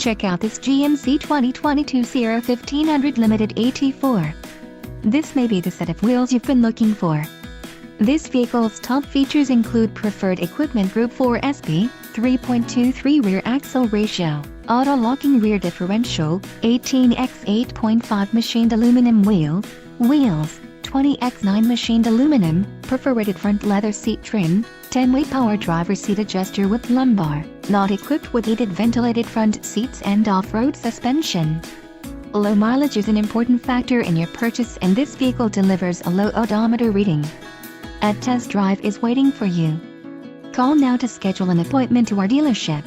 Check out this GMC 2022 Sierra 1500 Limited AT4. This may be the set of wheels you've been looking for. This vehicle's top features include preferred equipment Group 4 SP, 3.23 rear axle ratio, auto-locking rear differential, 18x8.5 machined aluminum wheels, 20x9 machined aluminum, perforated front leather seat trim, 10-way power driver seat adjuster with lumbar, not equipped with heated ventilated front seats and off-road suspension. Low mileage is an important factor in your purchase, and this vehicle delivers a low odometer reading. A test drive is waiting for you. Call now to schedule an appointment to our dealership.